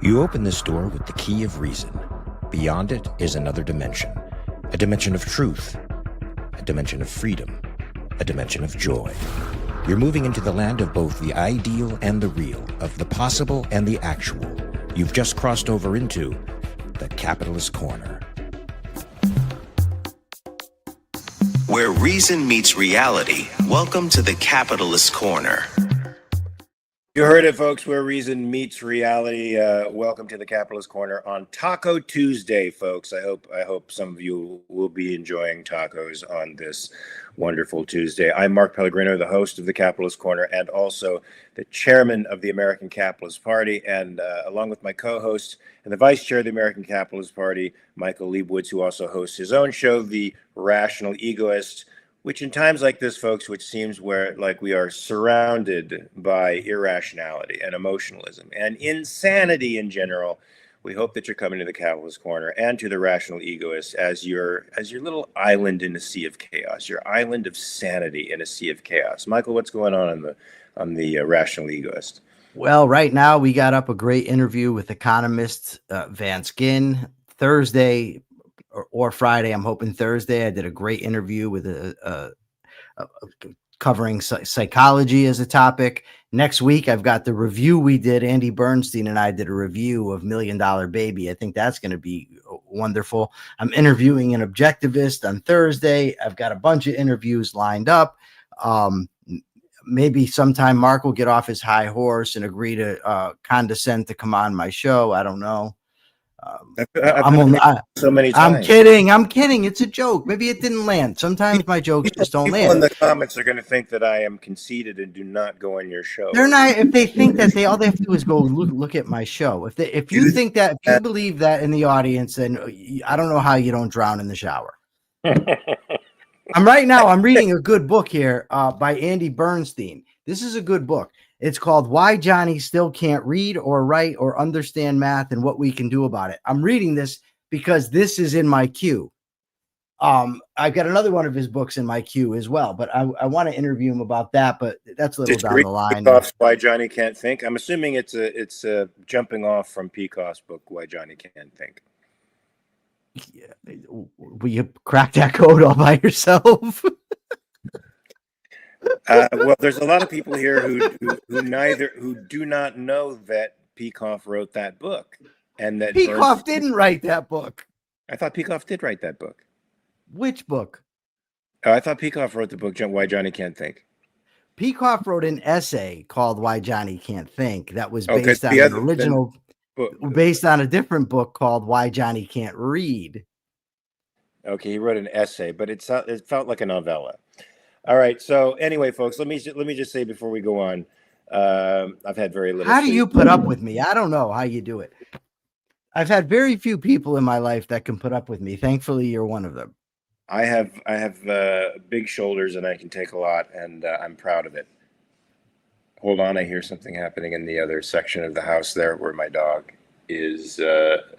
You open this door with the key of reason. Beyond it is another dimension, a dimension of truth, a dimension of freedom, a dimension of joy. You're moving into the land of both the ideal and the real, of the possible and the actual. You've just crossed over into the capitalist corner. Where reason meets reality, welcome to the capitalist corner. You heard it, folks, where reason meets reality. Welcome to the Capitalist Corner on Taco Tuesday, folks. I hope some of you will be enjoying tacos on this wonderful Tuesday. I'm Mark Pellegrino, the host of the Capitalist Corner and also the chairman of the American Capitalist Party, and along with my co-host and the vice chair of the American Capitalist Party, Michael Liebowitz, who also hosts his own show, The Rational Egoist, which in times like this, folks, which seems where like we are surrounded by irrationality and emotionalism and insanity in general, we hope that you're coming to the Capitalist Corner and to the Rational Egoist as your little island in a sea of chaos, your island of sanity in a sea of chaos. Michael, what's going on the Rational Egoist? Well, right now we got up a great interview with economist Van Skin Thursday. Or Friday. I'm hoping Thursday. I did a great interview with covering psychology as a topic. Next week, I've got the review we did. Andy Bernstein and I did a review of $1 Million Baby. I think that's going to be wonderful. I'm interviewing an objectivist on Thursday. I've got a bunch of interviews lined up. Maybe sometime Mark will get off his high horse and agree to condescend to come on my show. I don't know. So many times. I'm kidding. It's a joke. Maybe it didn't land. Sometimes my jokes just don't land. People in the comments are going to think that I am conceited and do not go on your show. They're not. If they think that, all they have to do is go look at my show. If you think that, if you believe that in the audience, then I don't know how you don't drown in the shower. I'm reading a good book here by Andy Bernstein. This is a good book. It's called Why Johnny Still Can't Read or Write or Understand Math and What We Can Do About It. I'm reading this because this is in my queue. I've got another one of his books in my queue as well, but I want to interview him about that, but that's a little down the line. Peikoff's Why Johnny Can't Think. I'm assuming it's jumping off from Peikoff's book, Why Johnny Can't Think. Yeah. Will you crack that code all by yourself? Well, there's a lot of people here who do not know that Peikoff wrote that book, and that Peikoff didn't write that book. I thought Peikoff did write that book. Which book? Oh, I thought Peikoff wrote the book Why Johnny Can't Think. Peikoff wrote an essay called Why Johnny Can't Think that was based on an original, based on a different book called Why Johnny Can't Read. Okay, he wrote an essay, but it felt like a novella. All right. So anyway, folks, let me just say before we go on, I've had very little. How do you put up with me? I don't know how you do it. I've had very few people in my life that can put up with me. Thankfully, you're one of them. I have big shoulders and I can take a lot, and I'm proud of it. Hold on, I hear something happening in the other section of the house there where my dog is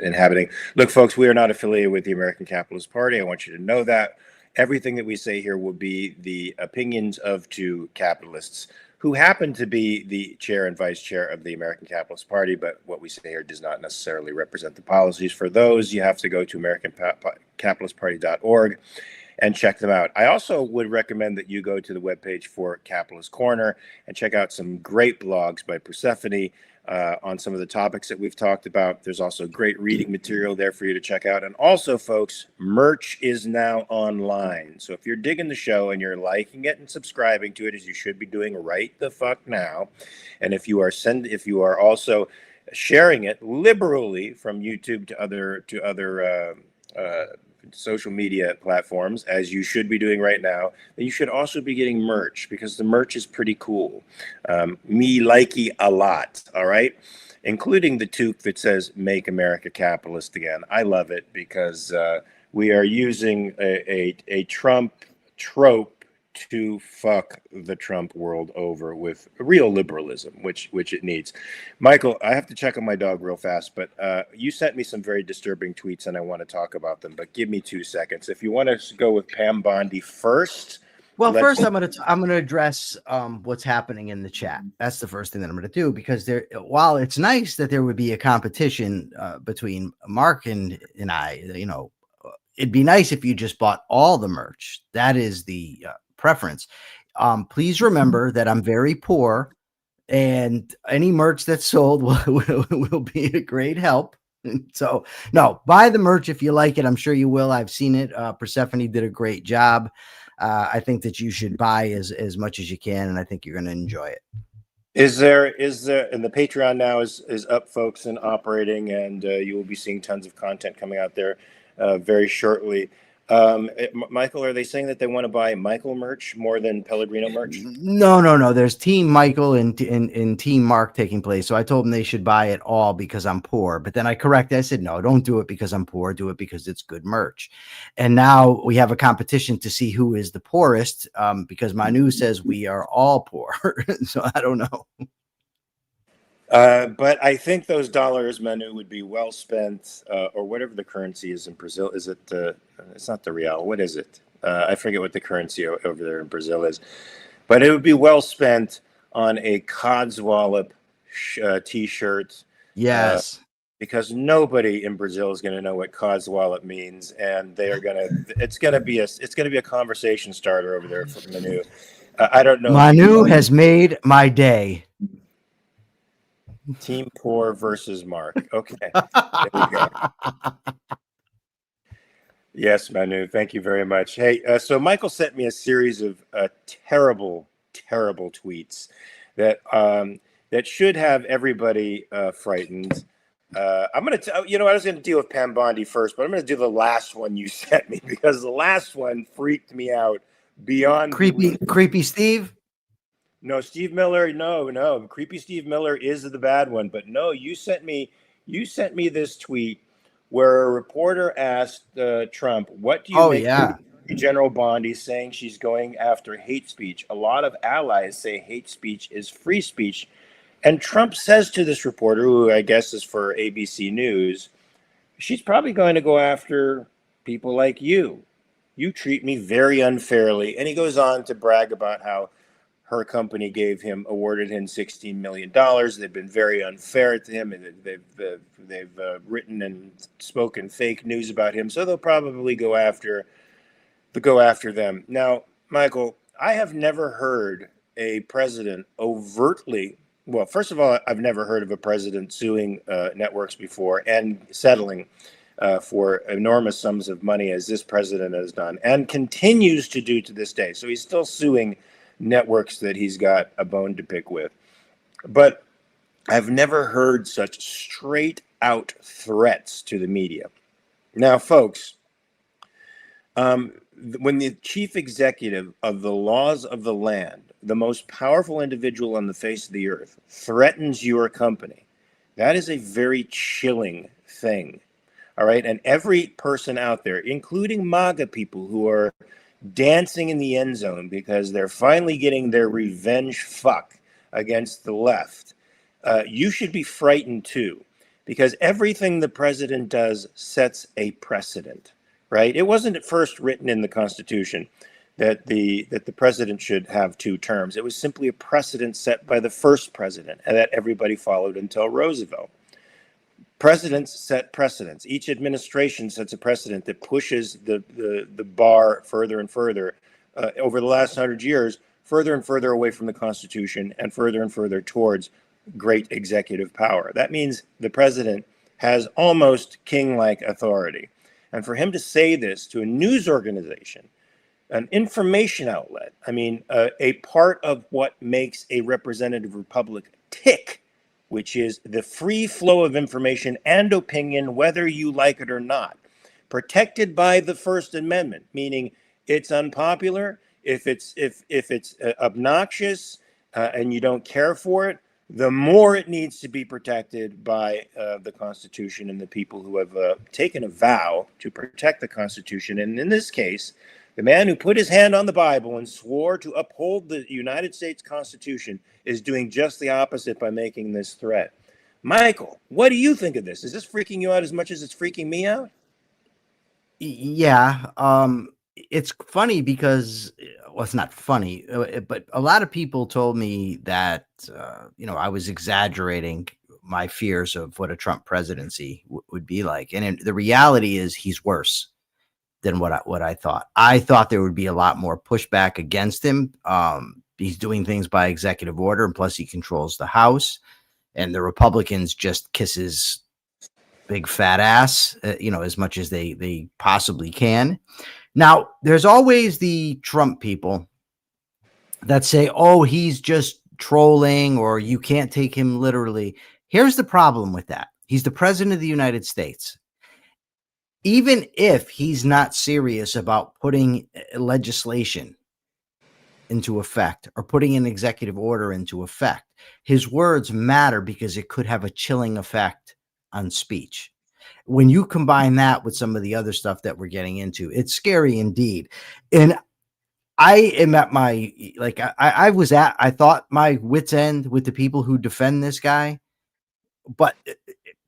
inhabiting. Look, folks, we are not affiliated with the American Capitalist Party. I want you to know that. Everything that we say here will be the opinions of two capitalists who happen to be the chair and vice chair of the American Capitalist Party, but what we say here does not necessarily represent the policies. For those, you have to go to AmericanCapitalistParty.org and check them out. I also would recommend that you go to the webpage for Capitalist Corner and check out some great blogs by Persephone on some of the topics that we've talked about. There's also great reading material there for you to check out. And also, folks, merch is now online. So if you're digging the show and you're liking it and subscribing to it, as you should be doing right the fuck now, and if you are also sharing it liberally from YouTube to other social media platforms, as you should be doing right now, then you should also be getting merch, because the merch is pretty cool. Me likey a lot, all right? Including the toque that says "Make America Capitalist Again." I love it because we are using a Trump trope to fuck the Trump world over with real liberalism, which it needs. Michael, I have to check on my dog real fast, but you sent me some very disturbing tweets and I want to talk about them, but give me 2 seconds. If you want to go with Pam Bondi first, Well, first I'm gonna address what's happening in the chat. That's the first thing that I'm gonna do, because while it's nice that there would be a competition between Mark and I, it'd be nice if you just bought all the merch. That is the preference. Please remember that I'm very poor, and any merch that's sold will be a great help. So no, buy the merch if you like it. I'm sure you will. I've seen it. Persephone did a great job. I think that you should buy as much as you can, and I think you're going to enjoy it. Is there, and the Patreon now is up, folks, and operating, and you will be seeing tons of content coming out there very shortly. Michael, are they saying that they want to buy Michael merch more than Pellegrino merch? No. There's Team Michael and Team Mark taking place. So I told them they should buy it all because I'm poor. But then I said, no, don't do it because I'm poor. Do it because it's good merch. And now we have a competition to see who is the poorest, because Manu says we are all poor. So I don't know. But I think those dollars, Manu, would be well spent, or whatever the currency is in Brazil. Is it it's not the real. What is it? I forget what the currency over there in Brazil is. But it would be well spent on a Codswallop T-shirt. Yes. Because nobody in Brazil is going to know what Codswallop means, and they are it's going to be a conversation starter over there for Manu. I don't know. Manu has made my day. Team Poor versus Mark. Okay. There we go. Yes, Manu. Thank you very much. Hey, so Michael sent me a series of terrible tweets that should have everybody frightened. I'm going to I was going to deal with Pam Bondi first, but I'm going to do the last one you sent me, because the last one freaked me out beyond creepy Steve. No, Steve Miller. No. Creepy Steve Miller is the bad one. But no, you sent me this tweet where a reporter asked Trump, "What do you make of General Bondi saying she's going after hate speech? A lot of allies say hate speech is free speech." And Trump says to this reporter, who I guess is for ABC News, "She's probably going to go after people like you. You treat me very unfairly." And he goes on to brag about how her company awarded him $16 million. They've been very unfair to him, and they've written and spoken fake news about him. So they'll probably go after them. Now, Michael, I have never heard a president overtly. Well, first of all, I've never heard of a president suing networks before and settling for enormous sums of money, as this president has done and continues to do to this day. So he's still suing networks that he's got a bone to pick with. But I've never heard such straight out threats to the media. Now, folks, when the chief executive of the laws of the land, the most powerful individual on the face of the earth, threatens your company, that is a very chilling thing. All right. And every person out there, including MAGA people who are dancing in the end zone because they're finally getting their revenge fuck against the left, you should be frightened too, because everything the president does sets a precedent, right? It wasn't at first written in the Constitution that the president should have 2 terms. It was simply a precedent set by the first president, and that everybody followed until Roosevelt. Presidents set precedents. Each administration sets a precedent that pushes the bar further and further over the last 100 years, further and further away from the Constitution and further towards great executive power. That means the president has almost king-like authority. And for him to say this to a news organization, an information outlet, a part of what makes a representative republic tick, which is the free flow of information and opinion, whether you like it or not, protected by the First Amendment, meaning it's unpopular. If it's obnoxious and you don't care for it, the more it needs to be protected by the Constitution and the people who have taken a vow to protect the Constitution. And in this case, the man who put his hand on the Bible and swore to uphold the United States Constitution is doing just the opposite by making this threat. Michael, what do you think of this? Is this freaking you out as much as it's freaking me out? Yeah. it's funny because, well, it's not funny, but a lot of people told me that, I was exaggerating my fears of what a Trump presidency would be like. And the reality is he's worse than what I thought. I thought there would be a lot more pushback against him. He's doing things by executive order, and plus he controls the House, and the Republicans just kiss his big fat ass, as much as they possibly can. Now, there's always the Trump people that say, oh, he's just trolling, or you can't take him literally. Here's the problem with that. He's the president of the United States. Even if he's not serious about putting legislation into effect or putting an executive order into effect, his words matter because it could have a chilling effect on speech. When you combine that with some of the other stuff that we're getting into, it's scary indeed. And I am at my, I thought my wit's end with the people who defend this guy, but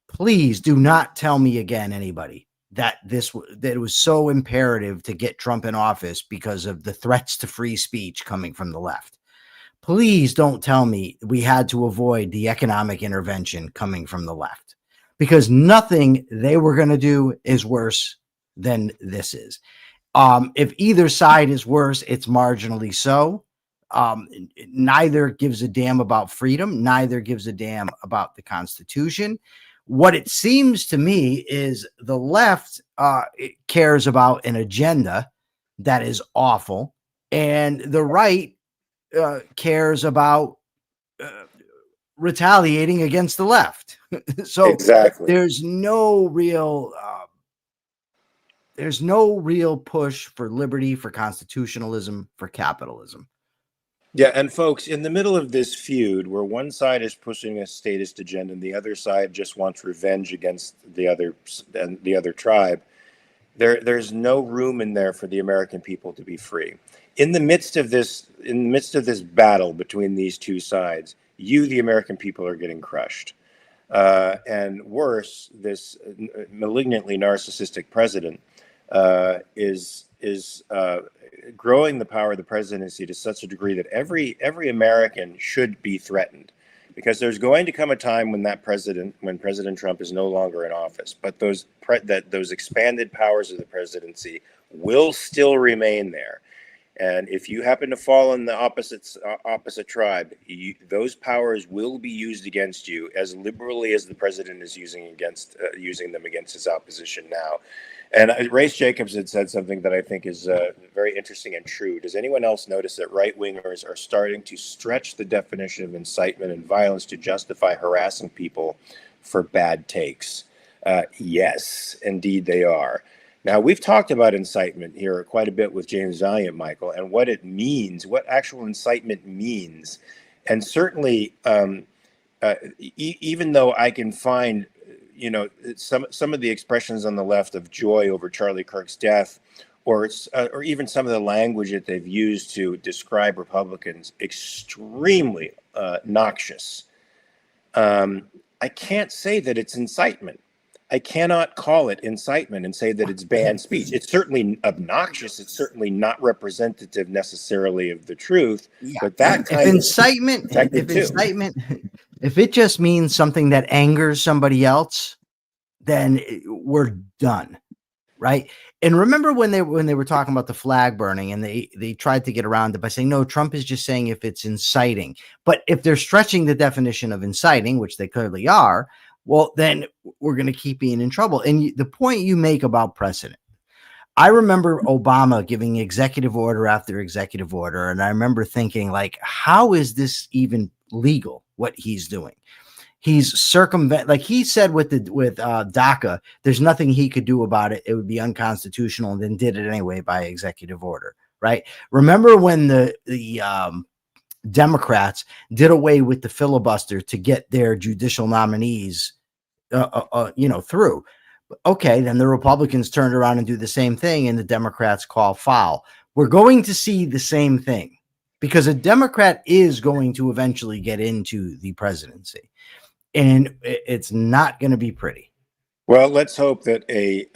please do not tell me again, anybody, that it was so imperative to get Trump in office because of the threats to free speech coming from the left. Please don't tell me we had to avoid the economic intervention coming from the left, because nothing they were going to do is worse than this is. If either side is worse, it's marginally so. Neither gives a damn about freedom. Neither gives a damn about the Constitution. What it seems to me is the left cares about an agenda that is awful, and the right cares about retaliating against the left. So Exactly. there's no real push for liberty, for constitutionalism, for capitalism. Yeah, and folks, in the middle of this feud where one side is pushing a statist agenda and the other side just wants revenge against the other tribe, there's no room in there for the American people to be free. In the midst of this battle between these two sides, the American people, are getting crushed. And worse, this malignantly narcissistic president is growing the power of the presidency to such a degree that every American should be threatened, because there's going to come a time when President Trump is no longer in office, but those expanded powers of the presidency will still remain there. And if you happen to fall in the opposite tribe, those powers will be used against you as liberally as the president is using them against his opposition now. And Race Jacobs had said something that I think is very interesting and true. Does anyone else notice that right-wingers are starting to stretch the definition of incitement and violence to justify harassing people for bad takes? Yes, indeed they are. Now, we've talked about incitement here quite a bit with James Valiant, Michael, and what it means, what actual incitement means. And certainly, even though I can find, some of the expressions on the left of joy over Charlie Kirk's death, or even some of the language that they've used to describe Republicans, extremely noxious, I can't say that it's incitement. I cannot call it incitement and say that it's banned speech. It's certainly obnoxious. It's certainly not representative necessarily of the truth. Yeah. But that kind of incitement, if it just means something that angers somebody else, then we're done, right? And remember when they were talking about the flag burning, and they tried to get around it by saying, no, Trump is just saying if it's inciting. But if they're stretching the definition of inciting, which they clearly are, well, then we're going to keep being in trouble. And the point you make about precedent, I remember Obama giving executive order after executive order. And I remember thinking, like, how is this even legal, what he's doing? He's like he said with DACA, there's nothing he could do about it. It would be unconstitutional, and then did it anyway by executive order, right? Remember when the Democrats did away with the filibuster to get their judicial nominees, through. Okay, then the Republicans turned around and do the same thing, and the Democrats call foul. We're going to see the same thing, because a Democrat is going to eventually get into the presidency, and it's not going to be pretty. Well, let's hope that a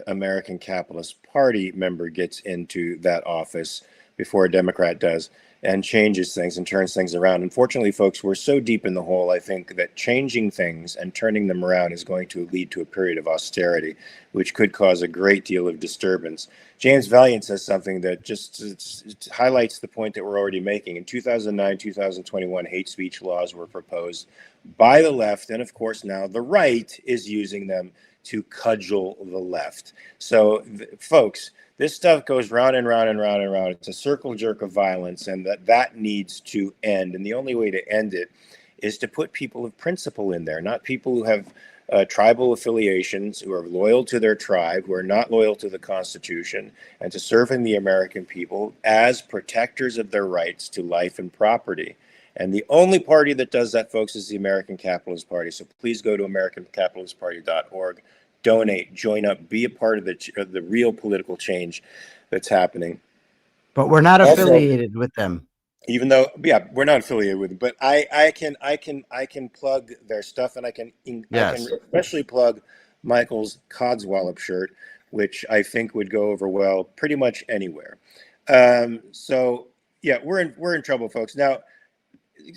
American Capitalist Party member gets into that office before a Democrat does and changes things and turns things around. Unfortunately, folks, we're so deep in the hole, I think, that changing things and turning them around is going to lead to a period of austerity, which could cause a great deal of disturbance. James Valiant says something that just it highlights the point that we're already making. In 2009, 2021, hate speech laws were proposed by the left, and of course now the right is using them to cudgel the left. So, folks, this stuff goes round and round and round and round. It's a circle jerk of violence, and that needs to end. And the only way to end it is to put people of principle in there, not people who have tribal affiliations, who are loyal to their tribe, who are not loyal to the Constitution, and to serving the American people as protectors of their rights to life and property. And the only party that does that, folks, is the American Capitalist Party. So please go to AmericanCapitalistParty.org, donate, join up, be a part of the real political change that's happening. But we're not affiliated with them. Even though, yeah, we're not affiliated with them, but I can plug their stuff, and I can especially plug Michael's Codswallop shirt, which I think would go over well pretty much anywhere. So yeah, we're in trouble, folks. Now,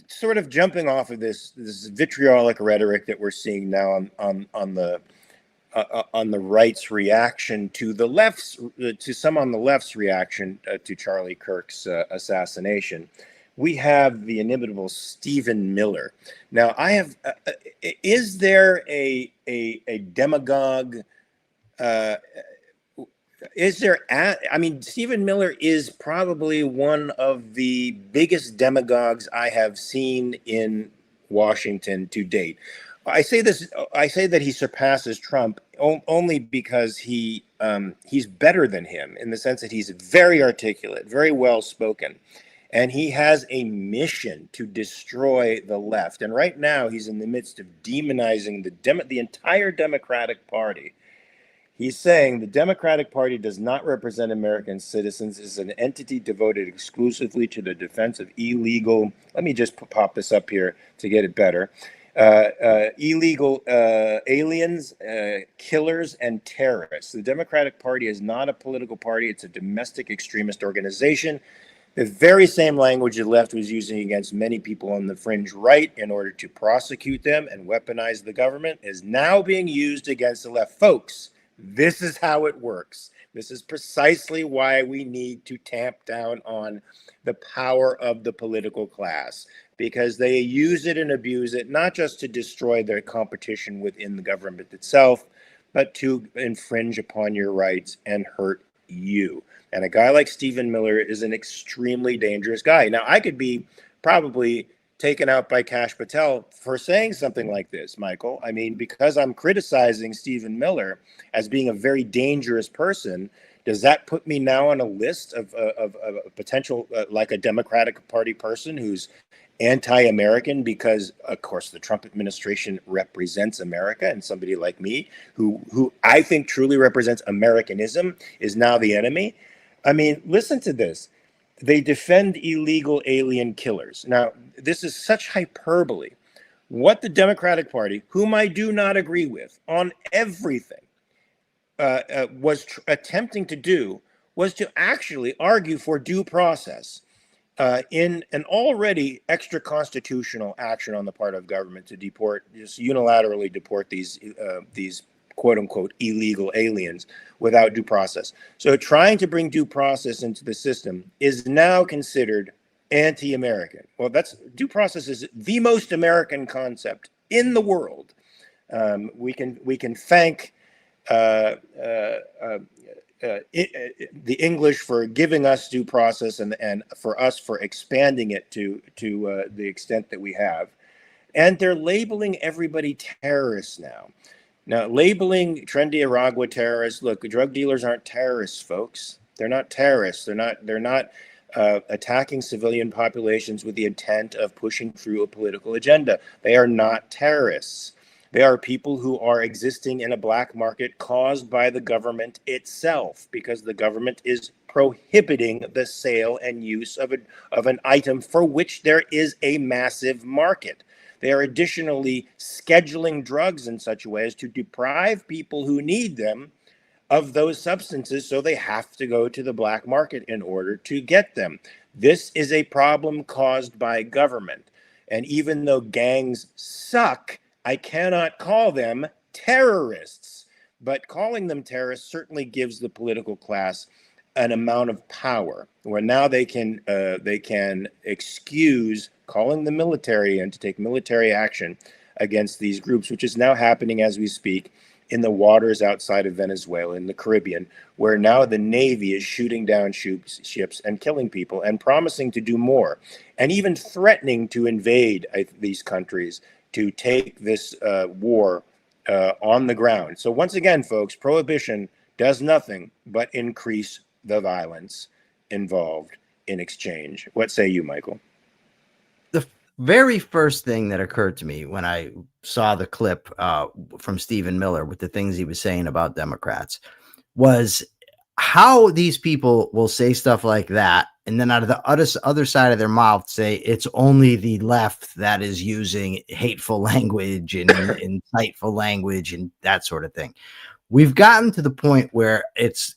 sort of jumping off of this vitriolic rhetoric that we're seeing now on the right's reaction to the left's, to some on the left's reaction to Charlie Kirk's assassination, we have the inimitable Stephen Miller. Now, I have, is there a demagogue? I mean, Stephen Miller is probably one of the biggest demagogues I have seen in Washington to date. I say that he surpasses Trump only because he's better than him in the sense that he's very articulate, very well spoken, and he has a mission to destroy the left. And right now, he's in the midst of demonizing the entire Democratic Party. He's saying the Democratic Party does not represent American citizens, is an entity devoted exclusively to the defense of illegal, let me just pop this up here to get it better, illegal aliens, killers, and terrorists. The Democratic Party is not a political party. It's a domestic extremist organization. The very same language the left was using against many people on the fringe right in order to prosecute them and weaponize the government is now being used against the left. Folks, this is how it works. This is precisely why we need to tamp down on the power of the political class, because they use it and abuse it, not just to destroy their competition within the government itself, but to infringe upon your rights and hurt you. And a guy like Stephen Miller is an extremely dangerous guy. Now, I could be probably taken out by Kash Patel for saying something like this, Michael. I mean, because I'm criticizing Stephen Miller as being a very dangerous person, does that put me now on a list of a potential, like a Democratic Party person who's anti-American because, of course, the Trump administration represents America, and somebody like me, who I think truly represents Americanism, is now the enemy? I mean, listen to this. They defend illegal alien killers. Now, this is such hyperbole. What the Democratic Party, whom I do not agree with on everything, was attempting to do was to actually argue for due process in an already extra constitutional action on the part of government to just unilaterally deport these quote unquote illegal aliens without due process. So trying to bring due process into the system is now considered anti-American. Well, due process is the most American concept in the world. We can thank the English for giving us due process and for us for expanding it to the extent that we have. And they're labeling everybody terrorists now. Now, labeling Trendy Aragua terrorists, look, drug dealers aren't terrorists, folks. They're not terrorists. They're not attacking civilian populations with the intent of pushing through a political agenda. They are not terrorists. They are people who are existing in a black market caused by the government itself, because the government is prohibiting the sale and use of an item for which there is a massive market. They are additionally scheduling drugs in such a way as to deprive people who need them of those substances, so they have to go to the black market in order to get them. This is a problem caused by government. And even though gangs suck, I cannot call them terrorists. But calling them terrorists certainly gives the political class an amount of power where now they can excuse calling the military in to take military action against these groups, which is now happening as we speak in the waters outside of Venezuela, in the Caribbean, where now the Navy is shooting down ships and killing people and promising to do more, and even threatening to invade these countries to take this war on the ground. So once again, folks, prohibition does nothing but increase the violence involved in exchange. What say you, Michael? The very first thing that occurred to me when I saw the clip from Stephen Miller with the things he was saying about Democrats was how these people will say stuff like that, and then out of the other side of their mouth say it's only the left that is using hateful language and insightful language and that sort of thing. We've gotten to the point where it's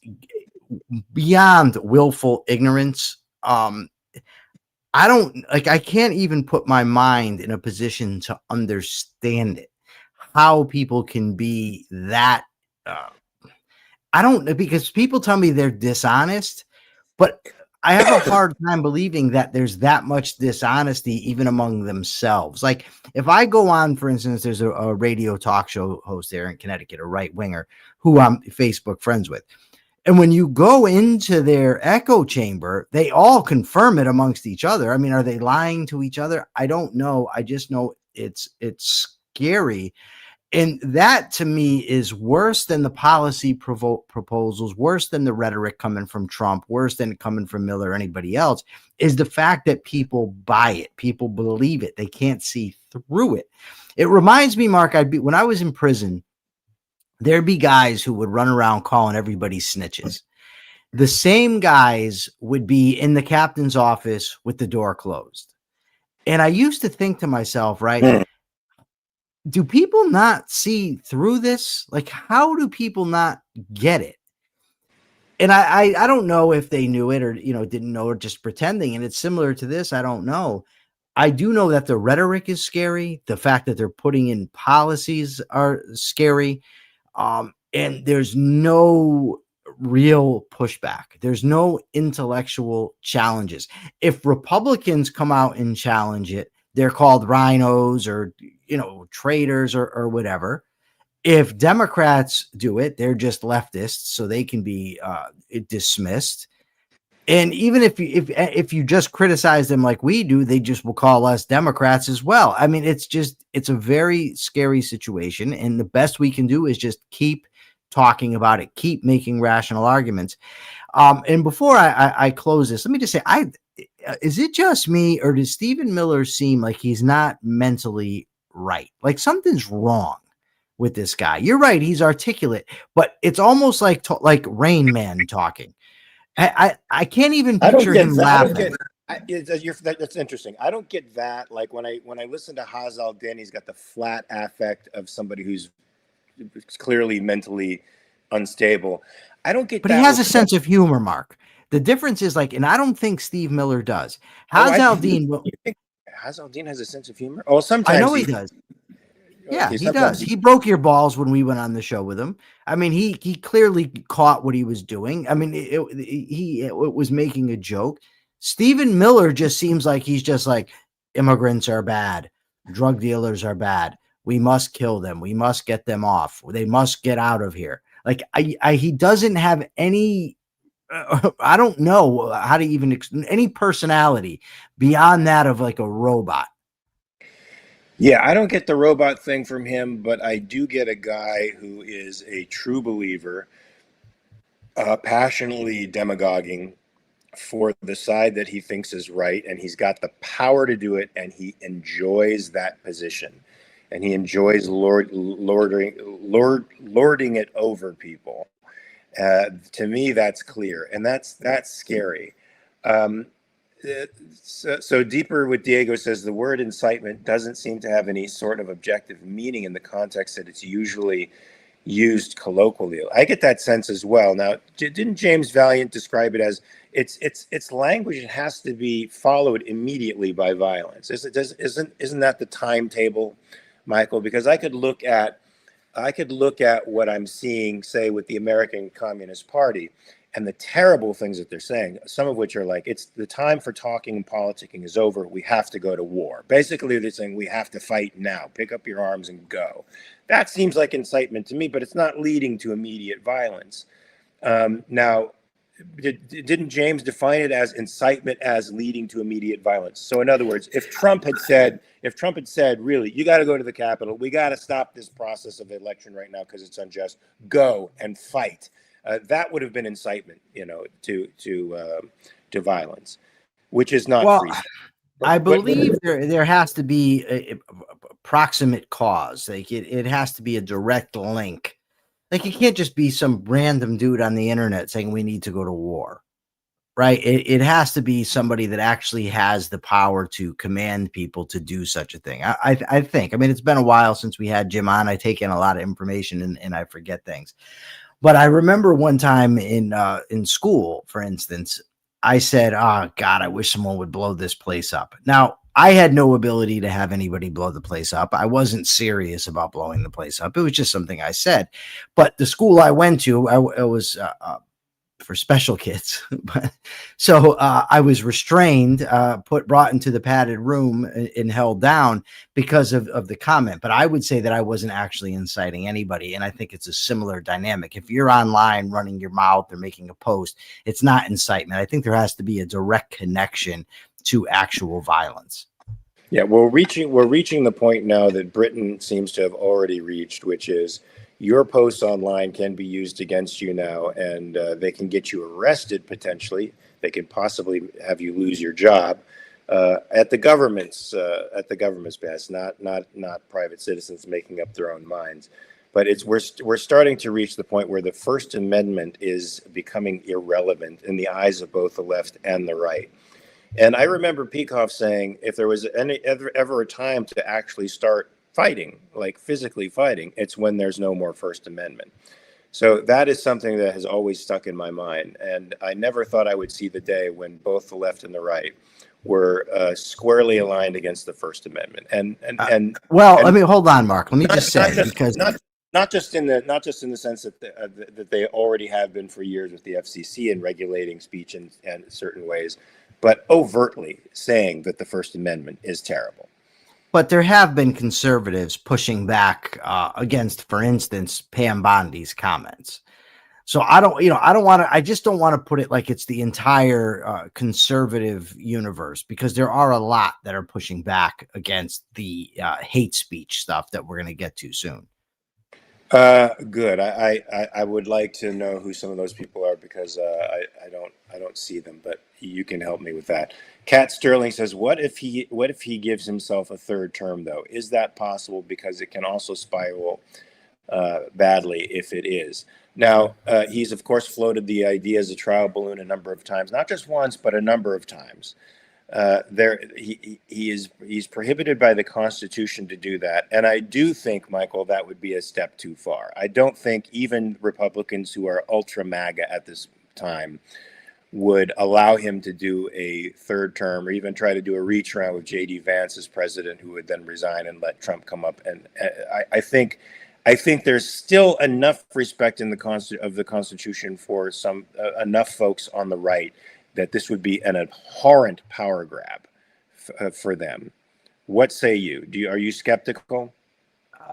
beyond willful ignorance. I can't even put my mind in a position to understand it, how people can be that. I don't know, because people tell me they're dishonest, but I have a hard time believing that there's that much dishonesty even among themselves. Like if I go on, for instance, there's a radio talk show host there in Connecticut, a right winger who I'm Facebook friends with. And when you go into their echo chamber, they all confirm it amongst each other. I mean, are they lying to each other? I don't know. I just know it's scary. And that to me is worse than the policy proposals, worse than the rhetoric coming from Trump, worse than coming from Miller or anybody else, is the fact that people buy it. People believe it. They can't see through it. It reminds me, Mark, when I was in prison, there'd be guys who would run around calling everybody snitches. The same guys would be in the captain's office with the door closed. And I used to think to myself, right, do people not see through this? Like, how do people not get it? And I don't know if they knew it or, didn't know or just pretending. And it's similar to this. I don't know. I do know that the rhetoric is scary. The fact that they're putting in policies are scary. And there's no real pushback. There's no intellectual challenges. If Republicans come out and challenge it, they're called rhinos or, traitors or whatever. If Democrats do it, they're just leftists, so they can be dismissed. And even if you just criticize them like we do, they just will call us Democrats as well. I mean, it's a very scary situation. And the best we can do is just keep talking about it, keep making rational arguments. And before I close this, let me just say, is it just me, or does Stephen Miller seem like he's not mentally right? Like something's wrong with this guy. You're right. He's articulate, but it's almost like Rain Man talking. I can't even picture him laughing. That's interesting. I don't get that. Like when I listen to Hazal Din, he's got the flat affect of somebody who's clearly mentally unstable. I don't get but that. But he has a sense of humor, Mark. The difference is and I don't think Steve Miller does. Hazal Din has a sense of humor? Oh, sometimes I know he does. Yeah, he does. He broke your balls when we went on the show with him. I mean, he clearly caught what he was doing. I mean, it was making a joke. Stephen Miller just seems like he's just like, immigrants are bad. Drug dealers are bad. We must kill them. We must get them off. They must get out of here. Like he doesn't have any, I don't know how to even, any personality beyond that of like a robot. Yeah, I don't get the robot thing from him, but I do get a guy who is a true believer, passionately demagoguing for the side that he thinks is right, and he's got the power to do it, and he enjoys that position, and he enjoys lording it over people. To me, that's clear, and that's scary. So deeper with Diego says the word incitement doesn't seem to have any sort of objective meaning in the context that it's usually used colloquially. I get that sense as well. Now, didn't James Valiant describe it as it's language that has to be followed immediately by violence? Isn't that the timetable, Michael? Because I could look at what I'm seeing, say, with the American Communist Party and the terrible things that they're saying, some of which are like, it's the time for talking and politicking is over. We have to go to war. Basically, they're saying we have to fight now. Pick up your arms and go. That seems like incitement to me, but it's not leading to immediate violence. Now, didn't James define it as incitement as leading to immediate violence? So in other words, if Trump had said, really, you got to go to the Capitol, we got to stop this process of election right now because it's unjust, go and fight. That would have been incitement, to violence, which is not free. I believe there has to be a proximate cause. Like it has to be a direct link. Like it can't just be some random dude on the internet saying we need to go to war, right? It has to be somebody that actually has the power to command people to do such a thing. I think. I mean, it's been a while since we had Jim on. I take in a lot of information and I forget things. But I remember one time in school, for instance, I said, "Oh God, I wish someone would blow this place up." Now, I had no ability to have anybody blow the place up. I wasn't serious about blowing the place up. It was just something I said. But the school I went to, it was for special kids. So I was restrained, brought into the padded room and held down because of the comment. But I would say that I wasn't actually inciting anybody. And I think it's a similar dynamic. If you're online running your mouth or making a post, it's not incitement. I think there has to be a direct connection to actual violence. Yeah, we're reaching the point now that Britain seems to have already reached, which is your posts online can be used against you now, and they can get you arrested potentially. They can possibly have you lose your job at the government's behest, not private citizens making up their own minds. But we're starting to reach the point where the First Amendment is becoming irrelevant in the eyes of both the left and the right. And I remember Peikoff saying, if there was ever a time to actually start fighting, like physically fighting, it's when there's no more First Amendment. So that is something that has always stuck in my mind. And I never thought I would see the day when both the left and the right were squarely aligned against the First Amendment. I mean, hold on, Mark. Let me just say, because not just in the sense that they already have been for years with the FCC and regulating speech in certain ways, but overtly saying that the First Amendment is terrible. But there have been conservatives pushing back against, for instance, Pam Bondi's comments. So I just don't want to put it like it's the entire conservative universe, because there are a lot that are pushing back against the hate speech stuff that we're going to get to soon. Good. I would like to know who some of those people are, because I don't see them, but you can help me with that. Kat Sterling says, what if he gives himself a third term though? Is that possible? Because it can also spiral badly if it is. Now, he's of course floated the idea as a trial balloon a number of times, not just once, but a number of times. He's prohibited by the Constitution to do that. And I do think, Michael, that would be a step too far. I don't think even Republicans who are ultra MAGA at this time would allow him to do a third term, or even try to do a reach around with J.D. Vance as president, who would then resign and let Trump come up. And I think there's still enough respect in the Constitution for enough folks on the right that this would be an abhorrent power grab for them. What say you? Are you skeptical?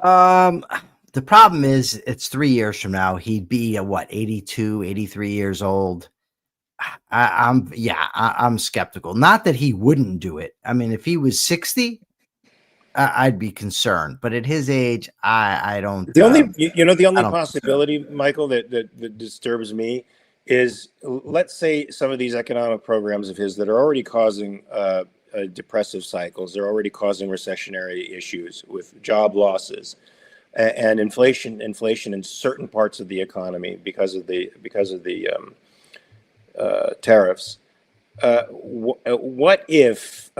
The problem is, it's 3 years from now. He'd be 82, 83 years old. I'm skeptical. Not that he wouldn't do it. I mean, if he was 60, I'd be concerned. But at his age, I don't. The only possibility, Michael, that disturbs me is, let's say some of these economic programs of his that are already causing depressive cycles, they're already causing recessionary issues with job losses and inflation in certain parts of the economy because of the tariffs. what if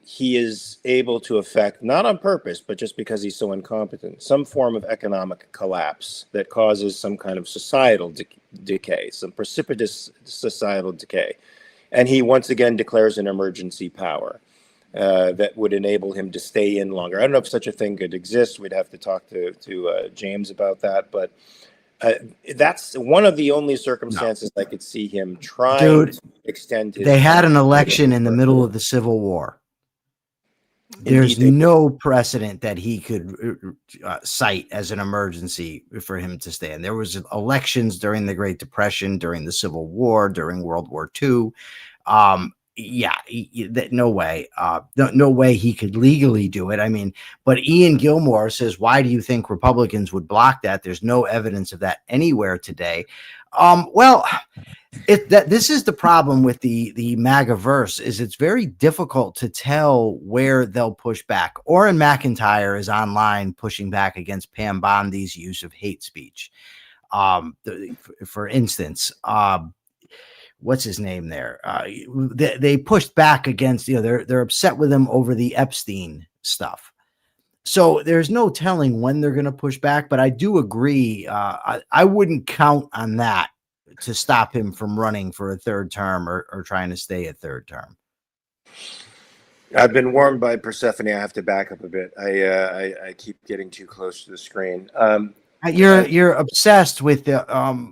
he is able to affect, not on purpose, but just because he's so incompetent, some form of economic collapse that causes some kind of societal decay, some precipitous societal decay, and he once again declares an emergency power that would enable him to stay in longer. I don't know if such a thing could exist. We'd have to talk to James about that, but that's one of the only circumstances I could see him trying to extend his. They had an election in the middle of the Civil War. There's no precedent that he could cite as an emergency for him to stay in. There was elections during the Great Depression, during the Civil War, during World War II. No way. No way he could legally do it. I mean, but Ian Gilmore says, why do you think Republicans would block that? There's no evidence of that anywhere today. This is the problem with the MAGA verse, is it's very difficult to tell where they'll push back. Orrin McIntyre is online pushing back against Pam Bondi's use of hate speech. For instance, what's his name there? They pushed back against, they're upset with him over the Epstein stuff. So there's no telling when they're going to push back, but I do agree. I wouldn't count on that to stop him from running for a third term or trying to stay a third term. I've been warned by Persephone. I have to back up a bit. I keep getting too close to the screen. You're obsessed with the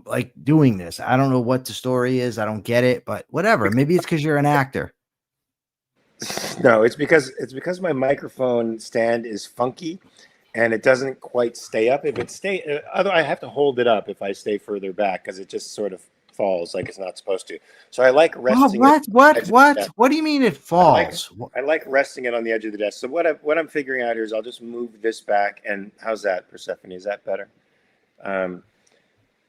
like doing this. I don't know what the story is. I don't get it, but whatever. Maybe it's because you're an actor. No, it's because my microphone stand is funky, and it doesn't quite stay up. If it stay, I have to hold it up if I stay further back, because it just sort of falls like it's not supposed to. So I like resting. What do you mean it falls? I like resting it on the edge of the desk. So what I'm figuring out here is I'll just move this back, and how's that, Persephone? Is that better?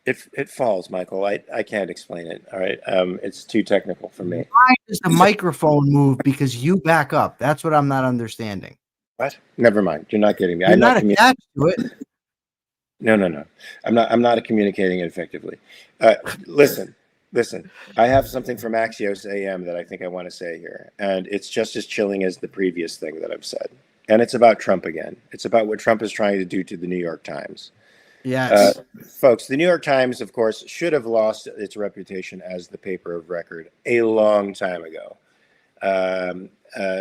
It falls, Michael. I can't explain it. All right. It's too technical for me. Why does the microphone move because you back up? That's what I'm not understanding. What? Never mind. You're not getting me. You're not attached to it. No. I'm not communicating effectively. Listen. I have something from Axios AM that I think I want to say here, and it's just as chilling as the previous thing that I've said. And it's about Trump again. It's about what Trump is trying to do to the New York Times. Yes. Folks, the New York Times, of course, should have lost its reputation as the paper of record a long time ago.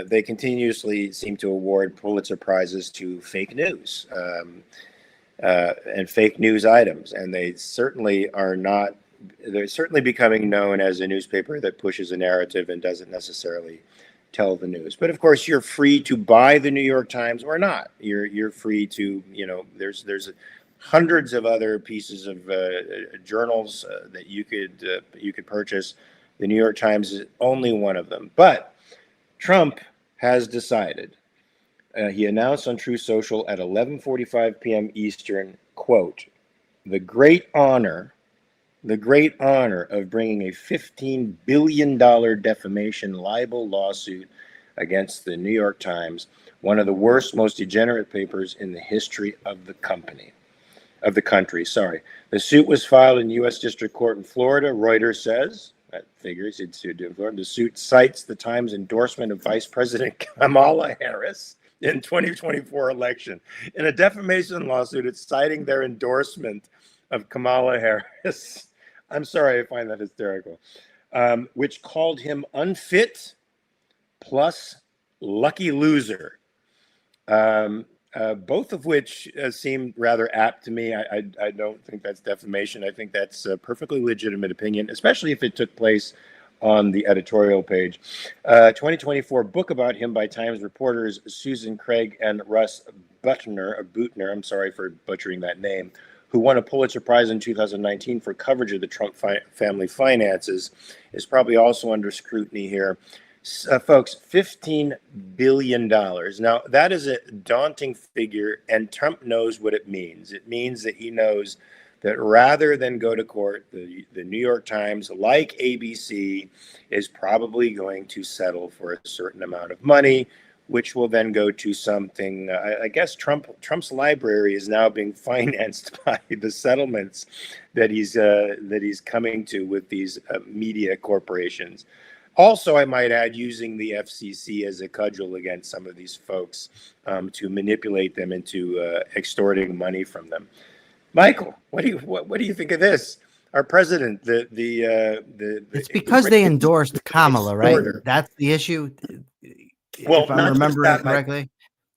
They continuously seem to award Pulitzer Prizes to fake news and fake news items. And they certainly are not, they're certainly becoming known as a newspaper that pushes a narrative and doesn't necessarily tell the news. But of course, you're free to buy the New York Times or not. You're free to, there's hundreds of other pieces of journals that you could purchase. The New York Times is only one of them. But Trump has decided. He announced on Truth Social at 11:45 p.m. Eastern, quote, the great honor of bringing a $15 billion defamation libel lawsuit against the New York Times, one of the worst, most degenerate papers in the history of the country. The suit was filed in U.S. District Court in Florida. Reuters says, that figures it's sued in Florida. The suit cites the Times' endorsement of Vice President Kamala Harris in 2024 election. In a defamation lawsuit, it's citing their endorsement of Kamala Harris. I'm sorry, I find that hysterical. Which called him unfit plus lucky loser. Both of which seem rather apt to me. I don't think that's defamation. I think that's a perfectly legitimate opinion, especially if it took place on the editorial page. 2024 book about him by Times reporters Susan Craig and Russ Butner, I'm sorry for butchering that name, who won a Pulitzer Prize in 2019 for coverage of the Trump family finances, is probably also under scrutiny here. Folks, $15 billion. Now, that is a daunting figure, and Trump knows what it means. It means that he knows that rather than go to court, the New York Times, like ABC, is probably going to settle for a certain amount of money, which will then go to something. I guess Trump's library is now being financed by the settlements that he's coming to with these media corporations. Also, I might add, using the FCC as a cudgel against some of these folks to manipulate them into extorting money from them. Michael, what do you think of this? Our president, the It's because they greatest endorsed Kamala, right? extorter. That's the issue. Well, If I'm not just remembering that, correctly.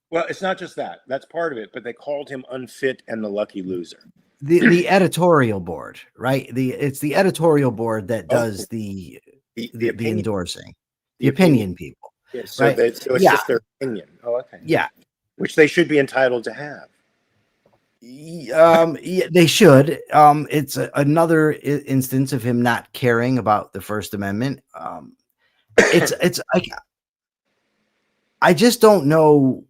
well, it's not just that. That's part of it, but they called him unfit and the lucky loser. The editorial board, right? It's the editorial board that Oh, does the opinion, endorsing, the the opinion. opinion people, Yeah, so right? so it's Yeah, just their opinion. Oh, okay. yeah. Which they should be entitled to have. Yeah, they should. It's another instance of him not caring about the First Amendment. It's like I just don't know.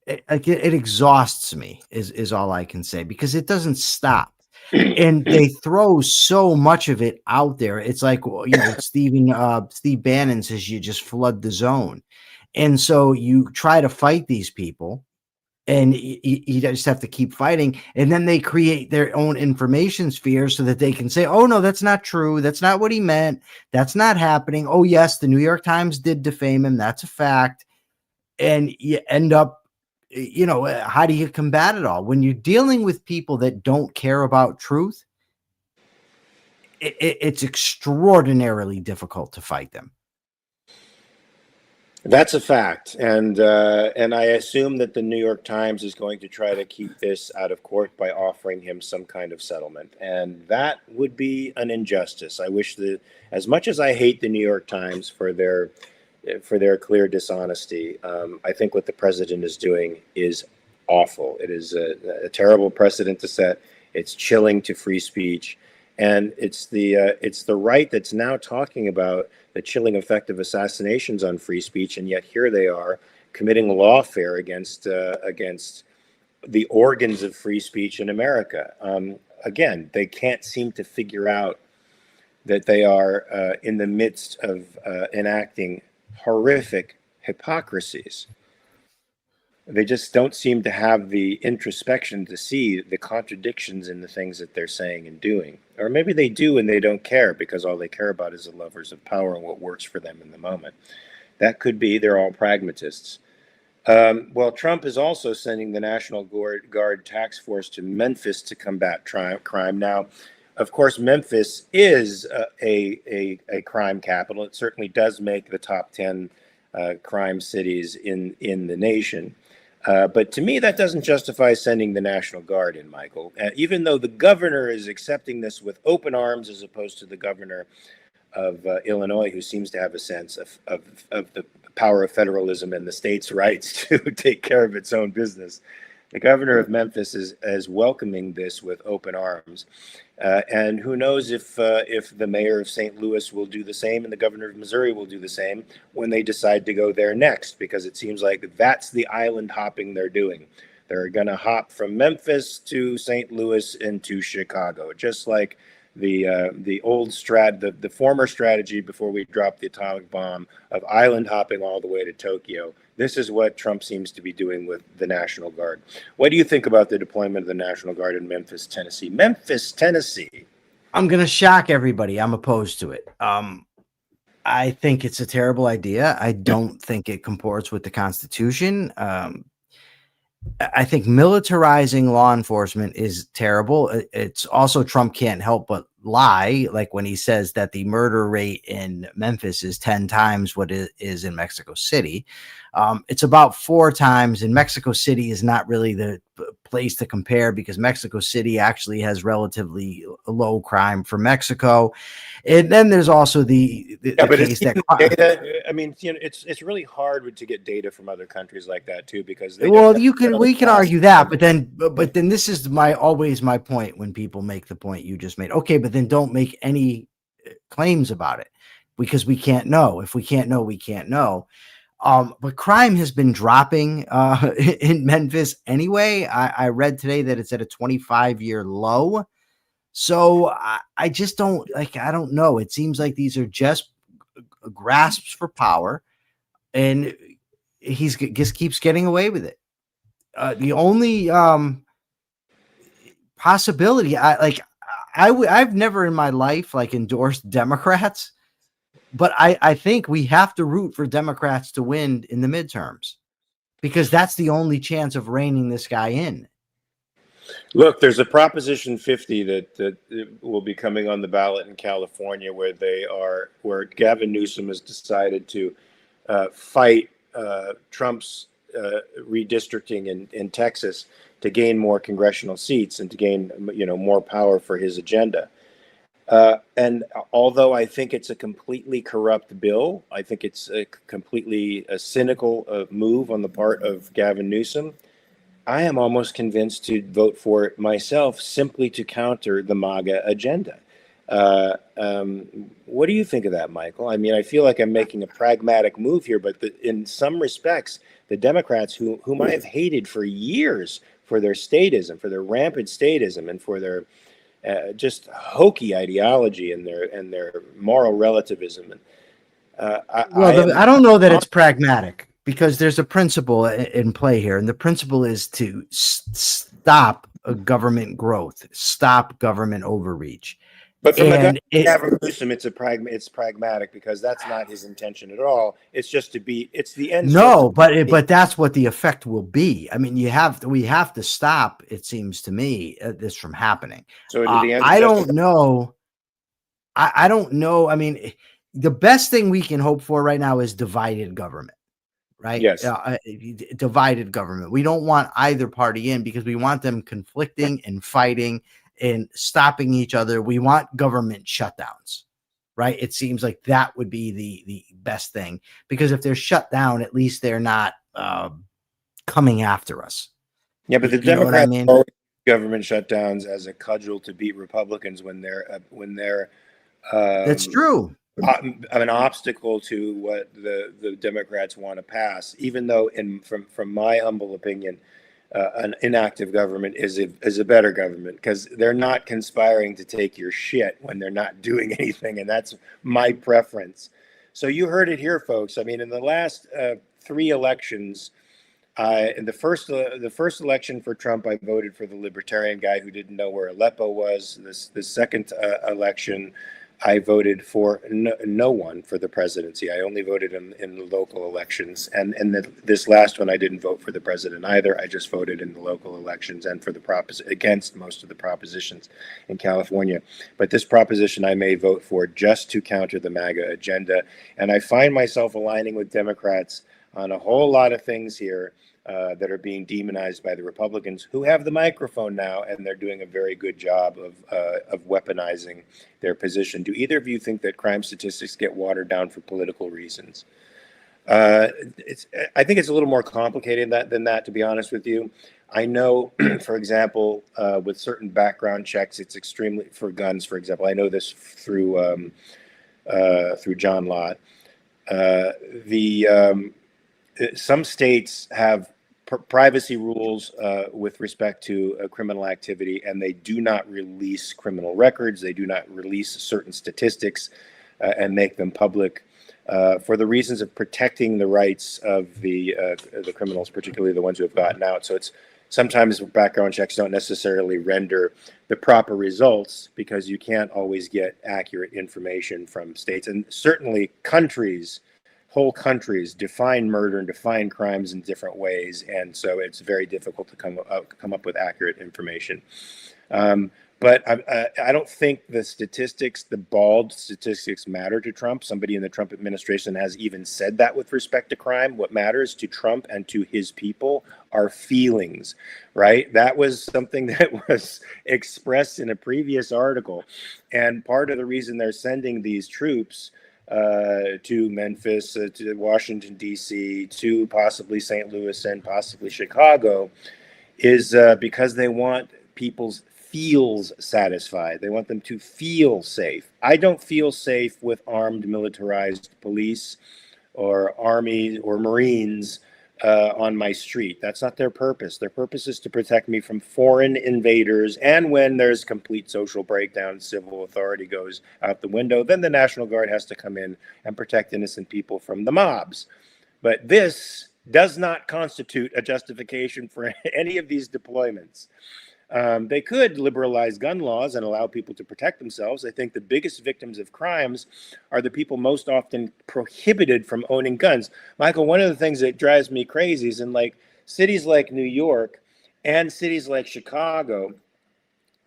It exhausts me. Is all I can say, because it doesn't stop, and they throw so much of it out there. It's like, well, Steve Bannon says you just flood the zone, and so you try to fight these people. And you just have to keep fighting. And then they create their own information sphere so that they can say, oh, no, that's not true. That's not what he meant. That's not happening. Oh, yes, the New York Times did defame him. That's a fact. And you end up, how do you combat it all? When you're dealing with people that don't care about truth, it's extraordinarily difficult to fight them. That's a fact, and I assume that the New York Times is going to try to keep this out of court by offering him some kind of settlement, and that would be an injustice. I wish that, as much as I hate the New York Times for their clear dishonesty, I think what the president is doing is awful. It is a terrible precedent to set. It's chilling to free speech, and it's the right that's now talking about the chilling effect of assassinations on free speech, and yet here they are committing lawfare against the organs of free speech in America. Again, they can't seem to figure out that they are in the midst of enacting horrific hypocrisies. They just don't seem to have the introspection to see the contradictions in the things that they're saying and doing. Or maybe they do and they don't care, because all they care about is the levers of power and what works for them in the moment. That could be. They're all pragmatists. Well, Trump is also sending the National Guard task force to Memphis to combat crime. Now, of course, Memphis is a crime capital. It certainly does make the top 10 crime cities in the nation. But to me, that doesn't justify sending the National Guard in, Michael. Even though the governor is accepting this with open arms, as opposed to the governor of Illinois, who seems to have a sense of the power of federalism and the state's rights to take care of its own business. The governor of Memphis is welcoming this with open arms. And who knows if the mayor of St. Louis will do the same, and the governor of Missouri will do the same when they decide to go there next, because it seems like that's the island hopping they're doing. They're going to hop from Memphis to St. Louis and to Chicago, just like the former strategy before we dropped the atomic bomb of island hopping all the way to Tokyo. This is what Trump seems to be doing with the National Guard. What do you think about the deployment of the National Guard in Memphis, Tennessee? Memphis, Tennessee. I'm going to shock everybody. I'm opposed to it. I think it's a terrible idea. I don't think it comports with the Constitution. I think militarizing law enforcement is terrible. It's also, Trump can't help but lie, like when he says that the murder rate in Memphis is 10 times what it is in Mexico City. It's about 4 times, and Mexico City is not really the place to compare, because Mexico City actually has relatively low crime for Mexico. And then there's also the case that data. I mean, it's really hard to get data from other countries like that too, because we can argue that, but then this is always my point when people make the point you just made. Okay, but then don't make any claims about it, because we can't know. If we can't know, we can't know. But crime has been dropping in Memphis anyway. I read today that it's at a 25-year low. So I just don't I don't know. It seems like these are just grasps for power, and he just keeps getting away with it. The only possibility, I've never in my life endorsed Democrats, but I think we have to root for Democrats to win in the midterms, because that's the only chance of reining this guy in. Look, there's a Proposition 50 that will be coming on the ballot in California, where Gavin Newsom has decided to fight Trump's redistricting in Texas to gain more congressional seats and to gain more power for his agenda. And although I think it's a completely corrupt bill, I think it's a completely cynical move on the part of Gavin Newsom. I am almost convinced to vote for it myself, simply to counter the MAGA agenda. What do you think of that, Michael? I mean, I feel like I'm making a pragmatic move here, but in some respects, the Democrats, whom I have hated for years for their statism, for their rampant statism, and for their just hokey ideology and their moral relativism, I don't know that it's pragmatic, because there's a principle in play here, and the principle is to stop government growth, stop government overreach. But from Gavin Newsom, it's pragmatic, because that's not his intention at all. It's just it's the end. No, but that's what the effect will be. I mean, we have to stop, it seems to me, this from happening. So I don't know. I don't know. I mean, the best thing we can hope for right now is divided government. Right? Yes. Divided government. We don't want either party in, because we want them conflicting and fighting and stopping each other. We want government shutdowns, right? It seems like that would be the best thing, because if they're shut down, at least they're not coming after us. Yeah, but the Democrats always government shutdowns as a cudgel to beat Republicans when they're that's true. An obstacle to what the Democrats want to pass, even though from my humble opinion, an inactive government is a better government, because they're not conspiring to take your shit when they're not doing anything, and that's my preference. So you heard it here, folks. I mean, in the last 3 elections, in the first election for Trump, I voted for the libertarian guy who didn't know where Aleppo was. The second election, I voted for no one for the presidency. I only voted in local elections. And this last one, I didn't vote for the president either. I just voted in the local elections and for against most of the propositions in California. But this proposition I may vote for just to counter the MAGA agenda. And I find myself aligning with Democrats on a whole lot of things here that are being demonized by the Republicans, who have the microphone now, and they're doing a very good job of weaponizing their position. Do either of you think that crime statistics get watered down for political reasons? I think it's a little more complicated than that, to be honest with you. I know, for example, with certain background checks, it's extremely, for guns, for example. I know this through John Lott. Some states have privacy rules with respect to criminal activity, and they do not release criminal records. They do not release certain statistics and make them public for the reasons of protecting the rights of the criminals, particularly the ones who have gotten out. So it's sometimes background checks don't necessarily render the proper results, because you can't always get accurate information from states, and certainly whole countries define murder and define crimes in different ways, and so it's very difficult to come up with accurate information. But I don't think the bald statistics matter to Trump. Somebody in the Trump administration has even said that with respect to crime. What matters to Trump and to his people are feelings, right? That was something that was expressed in a previous article, and part of the reason they're sending these troops to Memphis, to Washington, D.C., to possibly St. Louis and possibly Chicago, is because they want people's feels satisfied. They want them to feel safe. I don't feel safe with armed, militarized police or army or Marines on my street. That's not their purpose. Their purpose is to protect me from foreign invaders. And when there's complete social breakdown, civil authority goes out the window, then the National Guard has to come in and protect innocent people from the mobs. But this does not constitute a justification for any of these deployments. They could liberalize gun laws and allow people to protect themselves. I think the biggest victims of crimes are the people most often prohibited from owning guns. Michael, one of the things that drives me crazy is in like cities like New York and cities like Chicago,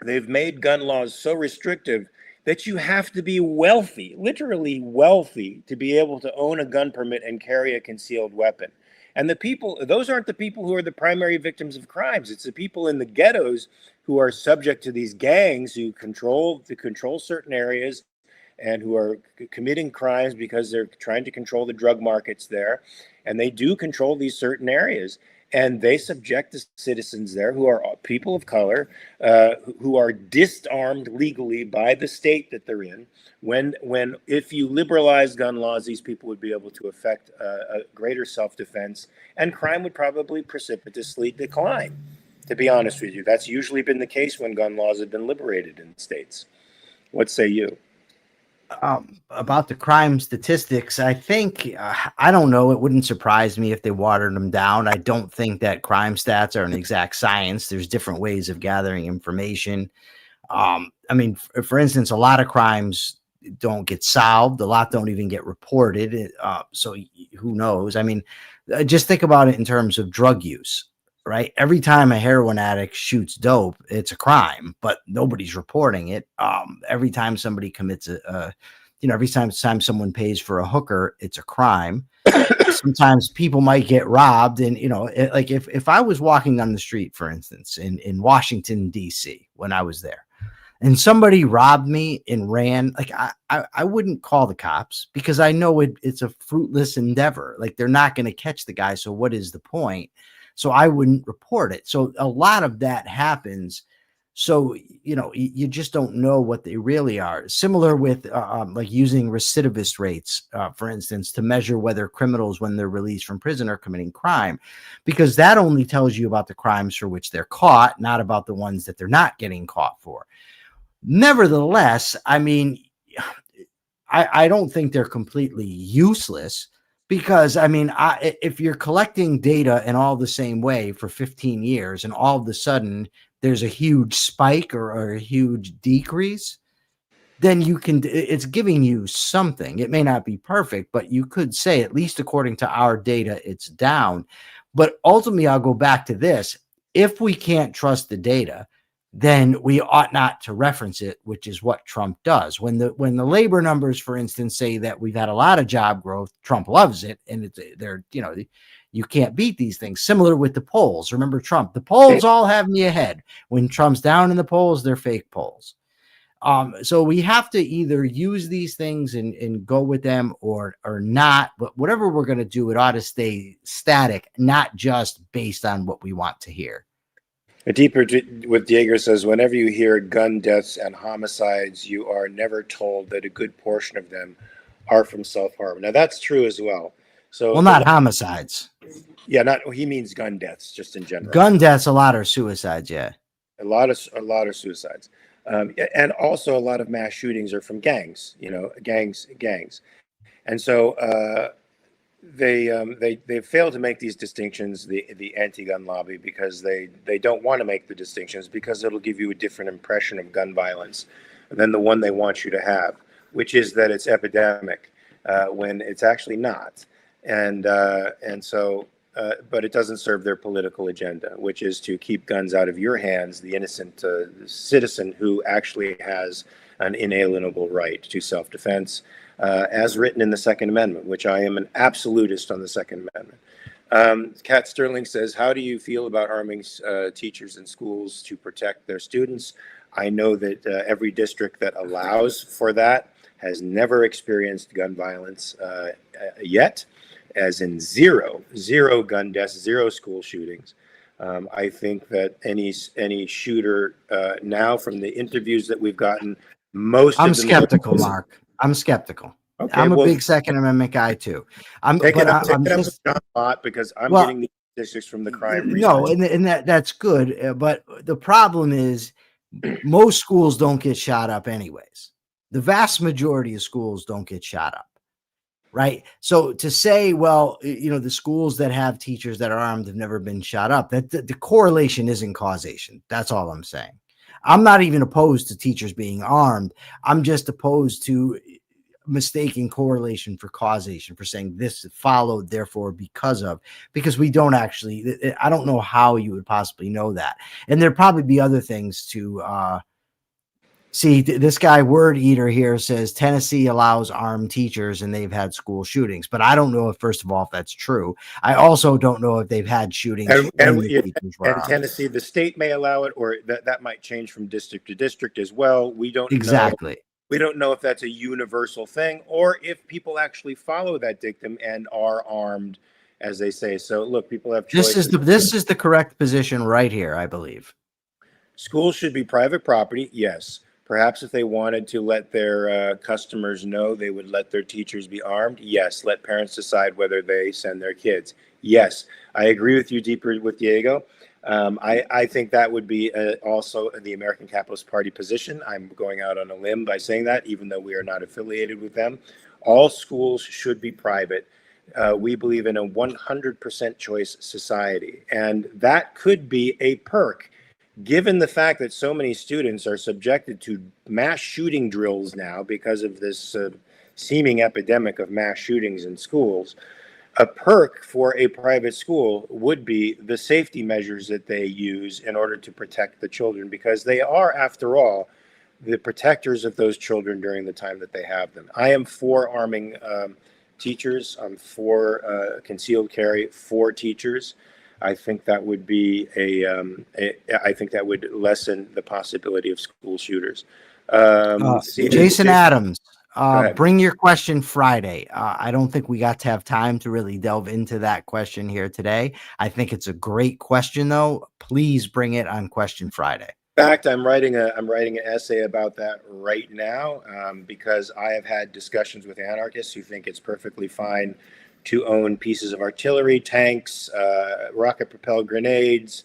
they've made gun laws so restrictive that you have to be wealthy, literally wealthy, to be able to own a gun permit and carry a concealed weapon. And the people, those aren't the people who are the primary victims of crimes. It's the people in the ghettos who are subject to these gangs who control certain areas and who are committing crimes because they're trying to control the drug markets there. And they do control these certain areas. And they subject the citizens there who are people of color, who are disarmed legally by the state that they're in. When if you liberalize gun laws, these people would be able to effect a greater self-defense, and crime would probably precipitously decline. To be honest with you, that's usually been the case when gun laws have been liberated in states. What say you? About the crime statistics, I think, I don't know. It wouldn't surprise me if they watered them down. I don't think that crime stats are an exact science. There's different ways of gathering information. I mean, for instance, a lot of crimes don't get solved. A lot don't even get reported. So who knows? I mean, just think about it in terms of drug use. Right. Every time a heroin addict shoots dope, it's a crime, but nobody's reporting it. Every time somebody commits every time someone pays for a hooker, it's a crime. Sometimes people might get robbed. And, like if I was walking on the street, for instance, in Washington, D.C., when I was there, and somebody robbed me and ran, like I wouldn't call the cops because I know it's a fruitless endeavor. Like they're not going to catch the guy. So what is the point? So I wouldn't report it. So a lot of that happens. So, you just don't know what they really are. Similar with like using recidivist rates, for instance, to measure whether criminals, when they're released from prison, are committing crime, because that only tells you about the crimes for which they're caught, not about the ones that they're not getting caught for. Nevertheless, I mean, I don't think they're completely useless. Because, I mean, if you're collecting data in all the same way for 15 years and all of a sudden there's a huge spike or a huge decrease, then it's giving you something. It may not be perfect, but you could say, at least according to our data, it's down. But ultimately, I'll go back to this. If we can't trust the data, then we ought not to reference it, which is what Trump does. When the labor numbers, for instance, say that we've had a lot of job growth, Trump loves it, and you can't beat these things. Similar with the polls. Remember Trump, the polls all have me ahead. When Trump's down in the polls, they're fake polls. So we have to either use these things and go with them or not. But whatever we're going to do, it ought to stay static, not just based on what we want to hear. A deeper with Jaeger says, whenever you hear gun deaths and homicides, you are never told that a good portion of them are from self-harm. Now that's true as well. So, well, not homicides. Yeah, he means gun deaths, just in general. Gun deaths, a lot are suicides. Yeah, a lot of suicides, and also a lot of mass shootings are from gangs. Gangs, and so. They fail to make these distinctions, the anti-gun lobby, because they don't want to make the distinctions because it'll give you a different impression of gun violence than the one they want you to have, which is that it's epidemic when it's actually not, and so but it doesn't serve their political agenda, which is to keep guns out of your hands, the innocent citizen who actually has an inalienable right to self-defense. As written in the Second Amendment, which I am an absolutist on the Second Amendment. Kat Sterling says, how do you feel about arming teachers in schools to protect their students? I know that every district that allows for that has never experienced gun violence yet, as in zero gun deaths, zero school shootings. I think that any shooter now, from the interviews that we've gotten, I'm skeptical, Mark. I'm skeptical. Okay, I'm a big Second Amendment guy too. I'm just because I'm getting the statistics from the crime research. No, and that's good. But the problem is most schools don't get shot up anyways. The vast majority of schools don't get shot up. right? So to say, well, the schools that have teachers that are armed have never been shot up, that the correlation isn't causation. That's all I'm saying. I'm not even opposed to teachers being armed. I'm just opposed to mistaking correlation for causation, for saying this followed, therefore because we don't actually, I don't know how you would possibly know that. And there'd probably be other things to see. This guy Word Eater here says Tennessee allows armed teachers and they've had school shootings, but I don't know if, first of all, if that's true. I also don't know if they've had shootings when the teachers were armed. Tennessee, the state may allow it, or that might change from district to district as well. We don't Exactly. know. We don't know if that's a universal thing or if people actually follow that dictum and are armed, as they say. So look, people have choices. This is the correct position right here, I believe. Schools should be private property, yes. Perhaps if they wanted to let their customers know, they would let their teachers be armed. Yes. Let parents decide whether they send their kids. Yes. I agree with you deeper with Diego. I think that would be also the American Capitalist Party position. I'm going out on a limb by saying that, even though we are not affiliated with them. All schools should be private. We believe in a 100% choice society, and that could be a perk. Given the fact that so many students are subjected to mass shooting drills now because of this seeming epidemic of mass shootings in schools, a perk for a private school would be the safety measures that they use in order to protect the children, because they are, after all, the protectors of those children during the time that they have them. I am for arming teachers. I'm for concealed carry for teachers. I think that would be I think that would lessen the possibility of school shooters. Jason Adams, bring your question Friday. I don't think we got to have time to really delve into that question here today. I think it's a great question, though. Please bring it on Question Friday. In fact, I'm writing an essay about that right now because I have had discussions with anarchists who think it's perfectly fine to own pieces of artillery, tanks, rocket-propelled grenades,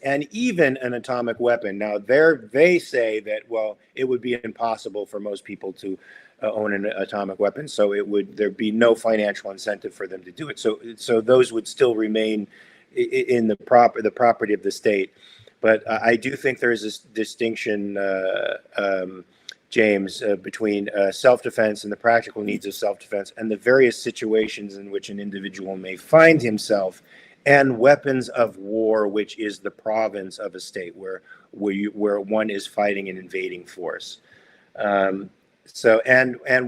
and even an atomic weapon. Now, they say that, well, it would be impossible for most people to own an atomic weapon, so there'd be no financial incentive for them to do it. So those would still remain in the property of the state. But I do think there is this distinction, James, between self-defense and the practical needs of self-defense and the various situations in which an individual may find himself, and weapons of war, which is the province of a state where one is fighting an invading force. And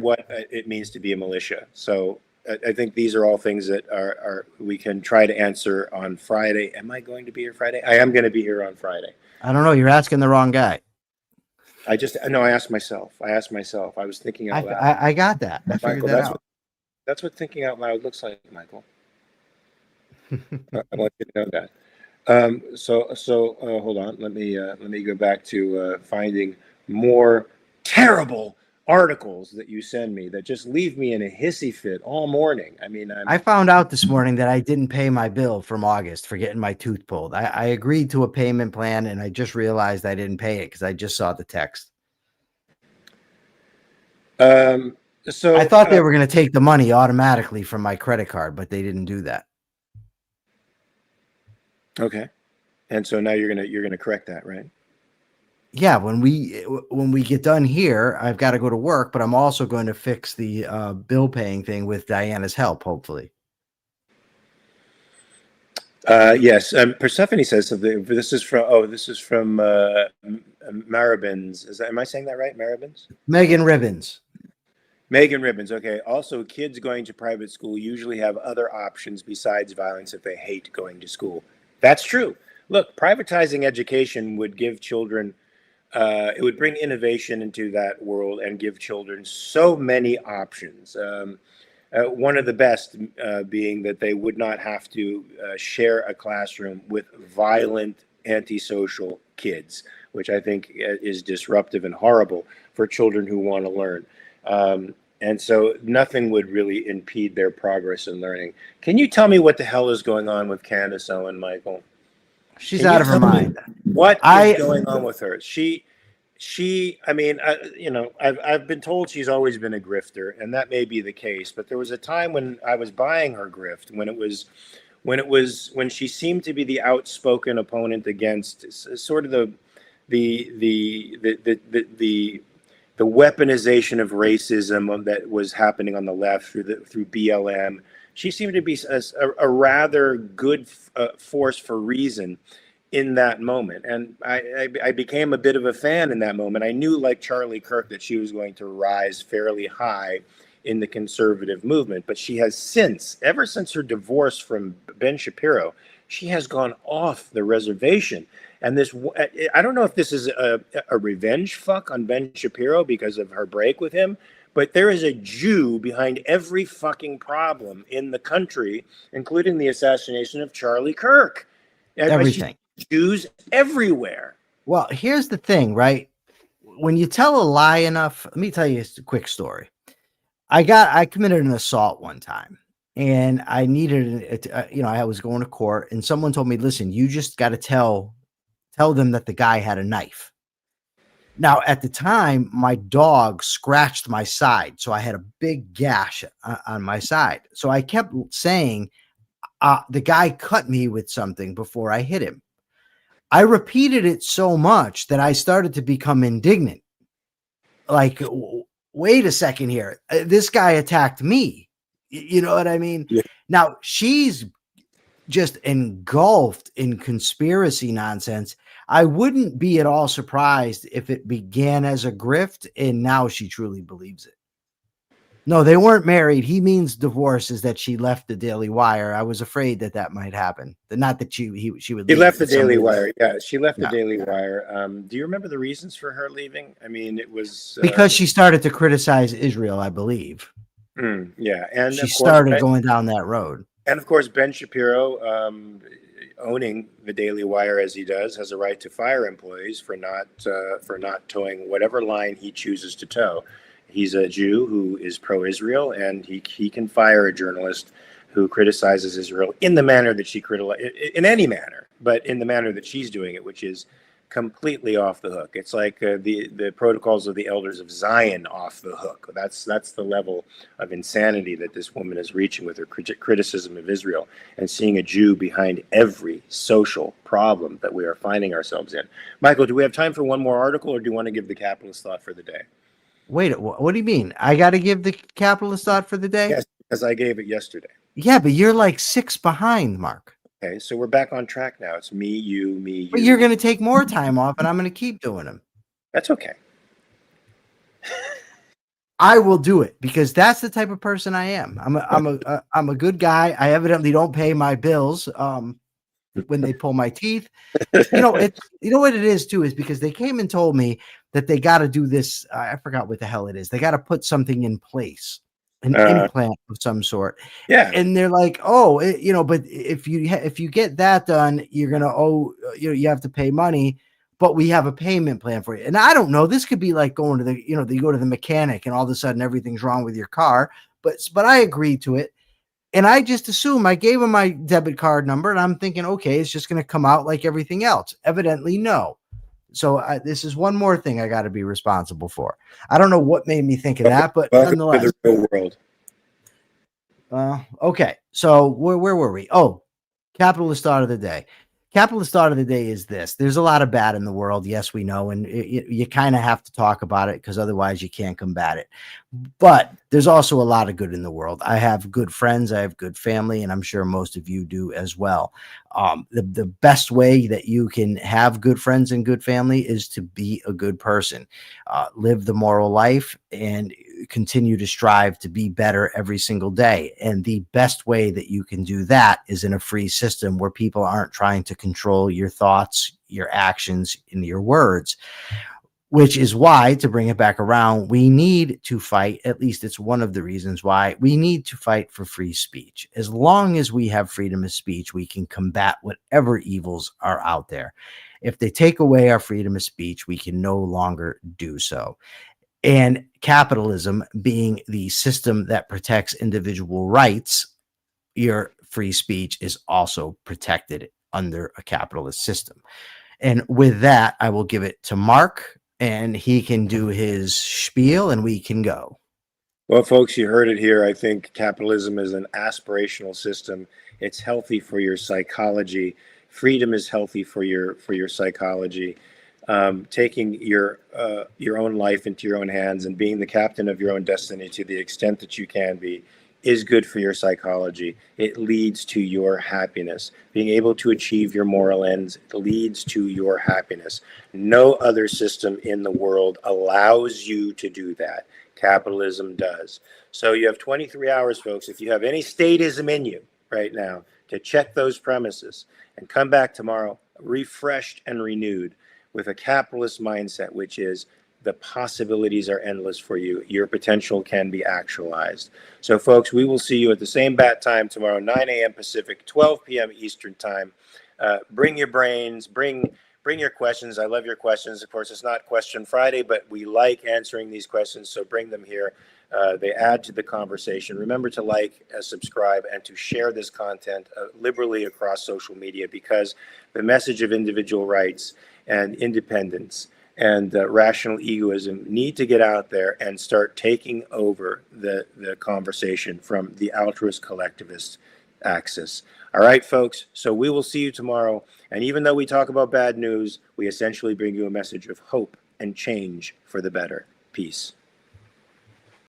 what it means to be a militia. So I think these are all things that are we can try to answer on Friday. Am I going to be here Friday? I am going to be here on Friday. I don't know. You're asking the wrong guy. I asked myself. I was thinking out loud. I got that. I figured Michael, that out. That's what thinking out loud looks like, Michael. I want you to know that. So hold on. Let me go back to finding more terrible articles that you send me that just leave me in a hissy fit all morning. I mean, I found out this morning that I didn't pay my bill from August for getting my tooth pulled. I agreed to a payment plan, and I just realized I didn't pay it because I just saw the text. So I thought they were going to take the money automatically from my credit card, but they didn't do that. Okay. And so now you're gonna correct that, right? Yeah, when we get done here, I've got to go to work, but I'm also going to fix the bill paying thing with Diana's help, hopefully. Yes. Persephone says something. This is from Maribins. Am I saying that right? Maribins? Megan Ribbons. Megan Ribbons. Okay. Also, kids going to private school usually have other options besides violence if they hate going to school. That's true. Look, privatizing education would give children, it would bring innovation into that world and give children so many options. One of the best being that they would not have to share a classroom with violent, antisocial kids, which I think is disruptive and horrible for children who want to learn. And so nothing would really impede their progress in learning. Can you tell me what the hell is going on with Candace Owens, Michael? She's out of her mind. What is going on with her? I mean, I've been told she's always been a grifter, and that may be the case. But there was a time when I was buying her grift, when she seemed to be the outspoken opponent against sort of the the weaponization of racism that was happening on the left through BLM. She seemed to be a rather good force for reason in that moment. And I became a bit of a fan in that moment. I knew, like Charlie Kirk, that she was going to rise fairly high in the conservative movement. But she has ever since her divorce from Ben Shapiro, she has gone off the reservation. And I don't know if this is a revenge fuck on Ben Shapiro because of her break with him, but there is a Jew behind every fucking problem in the country, including the assassination of Charlie Kirk. Everything. Jews everywhere. Well, here's the thing, right? When you tell a lie enough, let me tell you a quick story. I committed an assault one time, and I needed it. I was going to court, and someone told me, "Listen, you just got to tell them that the guy had a knife." Now, at the time, my dog scratched my side, so I had a big gash on my side. So I kept saying, the guy cut me with something before I hit him. I repeated it so much that I started to become indignant. Like, wait a second here. This guy attacked me. You know what I mean? Yeah. Now, she's just engulfed in conspiracy nonsense. I wouldn't be at all surprised if it began as a grift and now she truly believes it. No, they weren't married. He means divorce is that she left the Daily Wire. I was afraid that might happen. Not that she would leave. She left the Daily Wire. Yeah, she left the Daily Wire. Do you remember the reasons for her leaving? I mean, it was because she started to criticize Israel, I believe. Yeah, and she started going down that road. And of course, Ben Shapiro, owning the Daily Wire as he does, has a right to fire employees for not towing whatever line he chooses to tow. He's a Jew who is pro-Israel, and he can fire a journalist who criticizes Israel in the manner that she criticizes, in any manner, but in the manner that she's doing it, which is completely off the hook. It's like the protocols of the elders of Zion off the hook. That's the level of insanity that this woman is reaching with her criticism of Israel, and seeing a Jew behind every social problem that we are finding ourselves in. Michael, do we have time for one more article, or do you want to give the capitalist thought for the day? Wait, what do you mean? I got to give the capitalist thought for the day? Yes, because I gave it yesterday. Yeah, but you're like 6 behind, Mark. Okay, so we're back on track now. It's me, you. But you're going to take more time off, and I'm going to keep doing them. That's okay. I will do it because that's the type of person I am. I'm a good guy. I evidently don't pay my bills when they pull my teeth. You know what it is too, is because they came and told me that they got to do this. I forgot what the hell it is. They got to put something in place, an implant of some sort. Yeah. And they're like, oh, but if you get that done, you're going to owe, you have to pay money, but we have a payment plan for you. And I don't know, this could be like going to you go to the mechanic and all of a sudden everything's wrong with your car, but I agreed to it. And I just assume I gave him my debit card number and I'm thinking, okay, it's just going to come out like everything else. Evidently, no. So this is one more thing I got to be responsible for. I don't know what made me think of that, but nonetheless. To the real world. Okay. So where were we? Oh, capitalist thought of the day. Capitalist thought of the day is this. There's a lot of bad in the world. Yes, we know. And you kind of have to talk about it because otherwise you can't combat it. But there's also a lot of good in the world. I have good friends. I have good family. And I'm sure most of you do as well. The best way that you can have good friends and good family is to be a good person. Live the moral life and continue to strive to be better every single day. And the best way that you can do that is in a free system where people aren't trying to control your thoughts, your actions, and your words, which is why, to bring it back around, we need to fight. At least it's one of the reasons why we need to fight for free speech. As long as we have freedom of speech, we can combat whatever evils are out there. If they take away our freedom of speech, we can no longer do so. And capitalism being the system that protects individual rights, your free speech is also protected under a capitalist system. And with that, I will give it to Mark and he can do his spiel and we can go. Well, folks, you heard it here. I think capitalism is an aspirational system. It's healthy for your psychology. Freedom is healthy for your psychology. Taking your own life into your own hands and being the captain of your own destiny to the extent that you can be is good for your psychology. It leads to your happiness. Being able to achieve your moral ends leads to your happiness. No other system in the world allows you to do that. Capitalism does. So you have 23 hours, folks, if you have any statism in you right now, to check those premises and come back tomorrow refreshed and renewed with a capitalist mindset, which is the possibilities are endless for you. Your potential can be actualized. So, folks, we will see you at the same bat time tomorrow, 9 a.m. Pacific, 12 p.m. Eastern time. Bring your brains, bring your questions. I love your questions. Of course, it's not Question Friday, but we like answering these questions, so bring them here. They add to the conversation. Remember to like, subscribe, and to share this content liberally across social media, because the message of individual rights and independence and rational egoism need to get out there and start taking over the conversation from the altruist collectivist axis. All right, folks, so we will see you tomorrow. And even though we talk about bad news, we essentially bring you a message of hope and change for the better. Peace.